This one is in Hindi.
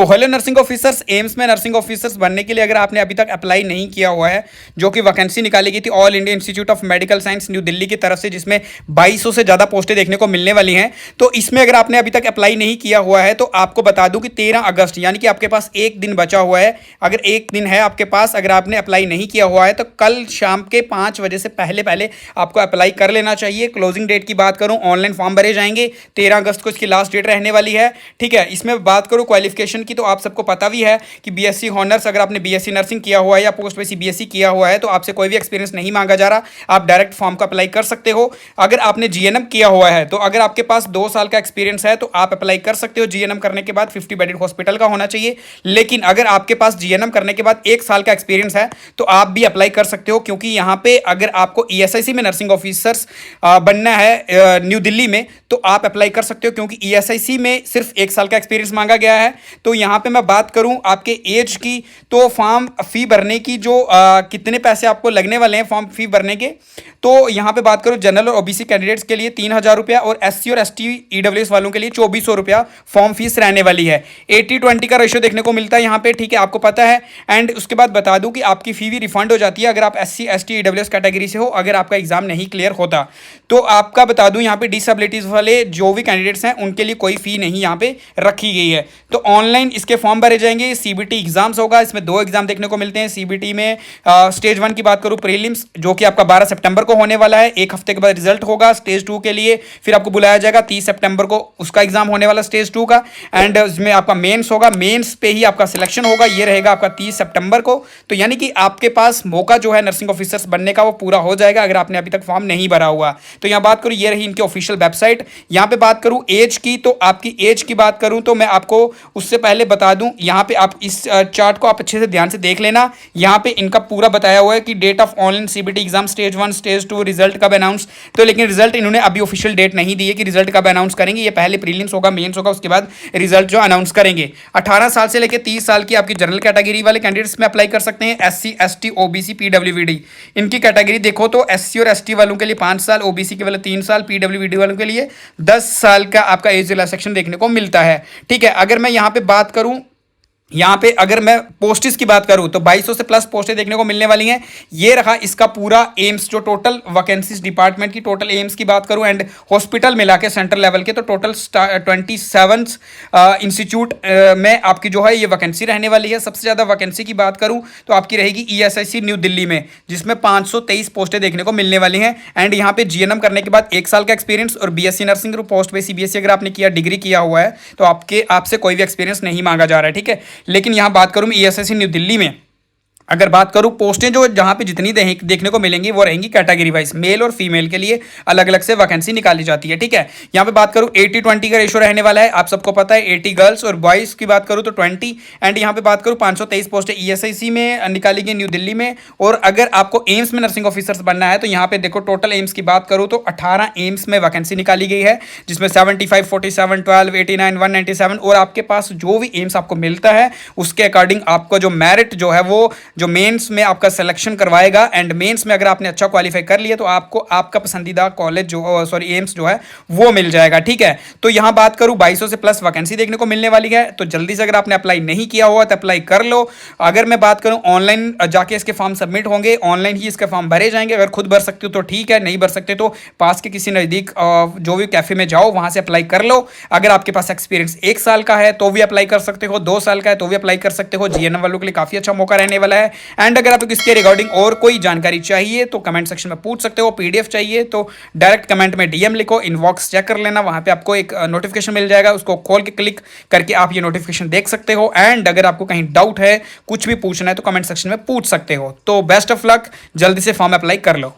तो हेलो नर्सिंग ऑफिसर्स, एम्स में नर्सिंग ऑफिसर्स बनने के लिए अगर आपने अभी तक अप्लाई नहीं किया हुआ है, जो कि वैकेंसी निकाली गई थी all India institute of medical science new Delhi की तरफ से, जिसमें 2200 से ज़्यादा पोस्टें देखने को मिलने वाली हैं। तो इसमें अगर आपने अभी तक अप्लाई नहीं किया हुआ है तो आपको बता दूं कि 13 अगस्त यानी कि आपके पास एक दिन बचा हुआ है। अगर एक दिन है आपके पास, अगर आपने अप्लाई नहीं किया हुआ है तो कल शाम के 5 बजे से पहले पहले आपको अप्लाई कर लेना चाहिए। क्लोजिंग डेट की बात करूँ, ऑनलाइन फॉर्म भरे जाएंगे, 13 अगस्त को इसकी लास्ट डेट रहने वाली है। ठीक है, इसमें बात करूँ क्वालिफिकेशन की, तो आप सबको पता भी है कि बीएससी हॉनर्स, अगर आपने बीएससी नर्सिंग किया हुआ है या पोस्ट बेसिक बीएससी किया हुआ है तो आपसे कोई भी एक्सपीरियंस नहीं मांगा जा रहा, आप डायरेक्ट फॉर्म का अप्लाई कर सकते हो। अगर आपने जीएनएम किया हुआ है तो अगर आपके पास 2 साल का एक्सपीरियंस है तो आप अप्लाई कर सकते हो। जीएनएम करने के बाद 50 बेडेड हॉस्पिटल का होना चाहिए। लेकिन अगर आपके पास जीएनएम करने के बाद 1 साल का एक्सपीरियंस है तो आप भी अप्लाई कर सकते हो, क्योंकि यहां पे अगर आपको ईएसआईसी में नर्सिंग ऑफिसर्स बनना है न्यू दिल्ली में तो आप अप्लाई कर सकते हो, क्योंकि ईएसआईसी में सिर्फ 1 साल का एक्सपीरियंस मांगा गया है। तो यहां पे मैं बात करूं आपके एज की, तो फॉर्म फी भरने की जो कितने पैसे आपको लगने वाले हैं फॉर्म फी भरने के, तो यहां पे बात करूं जनरल और ओबीसी कैंडिडेट्स के लिए 3000 रुपया और एससी और एसटी ईडब्ल्यूएस वालों के लिए 2400 रुपया फॉर्म फीस रहने वाली है। 80-20 का रेशियो देखने को मिलता है यहां पे, ठीक है, आपको पता है। एंड उसके बाद बता दूं कि आपकी फी भी रिफंड हो जाती है अगर आप एससी एसटी ईडब्ल्यूएस कैटेगरी से हो, अगर आपका एग्जाम नहीं क्लियर होता तो। आपका बता दूं यहां पे डिसेबिलिटीज वाले जो भी कैंडिडेट्स हैं उनके लिए कोई फी नहीं यहां पे रखी गई है। तो ऑनलाइन इसके फॉर्म भरे जाएंगे। सीबीटी एग्जाम्स होगा, इसमें 2 एग्जाम देखने को मिलते हैं। सीबीटी में स्टेज 1 की बात करूं प्रीलिम्स, जो कि आपका 12 सितंबर को होने वाला है, 1 हफ्ते के बाद रिजल्ट होगा। स्टेज 2 के लिए फिर आपको बुलाया जाएगा 30 सितंबर को, उसका एग्जाम होने वाला स्टेज 2 का। एंड इसमें आपका मेंस होगा, मेंस पे ही आपका सिलेक्शन होगा, ये रहेगा आपका 30 सितंबर को। तो यानी कि आपके पास मौका जो है नर्सिंग ऑफिसर्स बनने का वो पूरा हो जाएगा अगर आपने अभी तक फॉर्म नहीं भरा हुआ। तो यहाँ बात करूँ, ये रही इनकी ऑफिशियल वेबसाइट। यहाँ पे बात करूँ एज की, तो आपकी एज की बात करूँ तो मैं आपको उससे पहले बता दूं, यहाँ पे आप इस चार्ट को आप अच्छे से ध्यान से देख लेना। यहाँ पे इनका पूरा बताया हुआ है कि date of online CBT exam stage 1 stage 2 result कब अनाउंस। तो लेकिन रिजल्ट इन्होंने अभी ऑफिशियल डेट नहीं दी है कि रिजल्ट कब अनाउंस करेंगे। ये पहले प्रीलिम्स होगा, मेंस होगा, उसके बाद रिजल्ट जो अनाउंस करेंगे। 18 साल से लेकर 30 साल की आपकी जनरल कैटेगरी वाले कैंडिडेट्स में अप्लाई कर सकते हैं। एससी एसटी ओबीसी पीडब्ल्यूबीडी इनकी कैटेगरी देखो तो एससी और एसटी वालों के लिए 5 साल, ओबीसी के वाले 3 साल, पीडब्ल्यूबीडी वालों के लिए 10 साल का आपका एज रिलैक्सेशन देखने को मिलता है। ठीक है, अगर मैं यहाँ पे बात करूं, यहाँ पे अगर मैं पोस्टेस की बात करूँ तो 2200 से प्लस पोस्टें देखने को मिलने वाली हैं। ये रहा इसका पूरा एम्स, जो टोटल वैकेंसीज डिपार्टमेंट की टोटल एम्स की बात करूँ एंड हॉस्पिटल मिला के सेंट्रल लेवल के, तो टोटल 27 इंस्टीट्यूट में आपकी जो है ये वैकेंसी रहने वाली है। सबसे ज़्यादा वैकेंसी की बात करूँ तो आपकी रहेगी ईएसआईसी न्यू दिल्ली में, जिसमें 523 पोस्टें देखने को मिलने वाली हैं। एंड यहाँ पे जीएनएम करने के बाद 1 साल का एक्सपीरियंस और बीएससी नर्सिंग और पोस्ट बेसिक बीएससी अगर आपने किया, डिग्री किया हुआ है तो आपसे कोई भी एक्सपीरियंस नहीं मांगा जा रहा है। ठीक है, लेकिन यहां बात करूं मैं ईएसआईसी न्यू दिल्ली में, अगर बात करूं पोस्टें जो जहां पे जितनी देखने को मिलेंगी वो रहेंगी कैटेगरी वाइज, मेल और फीमेल के लिए अलग अलग से वैकेंसी निकाली जाती है। ठीक है, यहां पे बात करूं 80-20 का रेशियो रहने वाला है, आप सबको पता है। 80 गर्ल्स और बॉयज की बात करूं तो 20। एंड यहां पे बात करूं 523 पोस्टें ईएसआईसी में निकाली गई न्यू दिल्ली में। और अगर आपको एम्स में नर्सिंग ऑफिसर्स बनना है तो यहाँ पे देखो टोटल एम्स की बात करूँ तो 18 एम्स में वैकेंसी निकाली गई है, जिसमें 75, 47, 12, 89, 197 और आपके पास जो भी एम्स आपको मिलता है उसके अकॉर्डिंग आपको जो मेरिट जो है वो जो मेंस में आपका सिलेक्शन करवाएगा। एंड मेंस में अगर आपने अच्छा क्वालिफाई कर लिया तो आपको आपका पसंदीदा कॉलेज जो एम्स जो है वो मिल जाएगा। ठीक है, तो यहां बात करूं 2200 से प्लस वैकेंसी देखने को मिलने वाली है, तो जल्दी से अगर आपने अप्लाई नहीं किया हुआ तो अप्लाई कर लो। अगर मैं बात करूं ऑनलाइन जाके इसके फॉर्म सबमिट होंगे, ऑनलाइन ही इसके फॉर्म भरे जाएंगे। अगर खुद भर सकते हो तो ठीक है, नहीं भर सकते तो पास के किसी नज़दीक जो भी कैफे में जाओ वहां से अप्लाई कर लो। अगर आपके पास एक्सपीरियंस 1 साल का है तो भी अप्लाई कर सकते हो, 2 साल का है तो भी अप्लाई कर सकते हो। जीएनएम वालों के लिए काफी अच्छा मौका रहने वाला है। एंड अगर आपको इसके रिगार्डिंग और कोई जानकारी चाहिए तो कमेंट सेक्शन में पूछ सकते हो। पीडीएफ चाहिए तो डायरेक्ट कमेंट में डीएम लिखो, इनबॉक्स चेक कर लेना, वहां पे आपको एक नोटिफिकेशन मिल जाएगा, उसको खोल के क्लिक करके आप ये नोटिफिकेशन देख सकते हो। एंड अगर आपको कहीं डाउट है, कुछ भी पूछना है तो कमेंट सेक्शन में पूछ सकते हो। तो बेस्ट ऑफ लक, जल्दी से फॉर्म अप्लाई कर लो।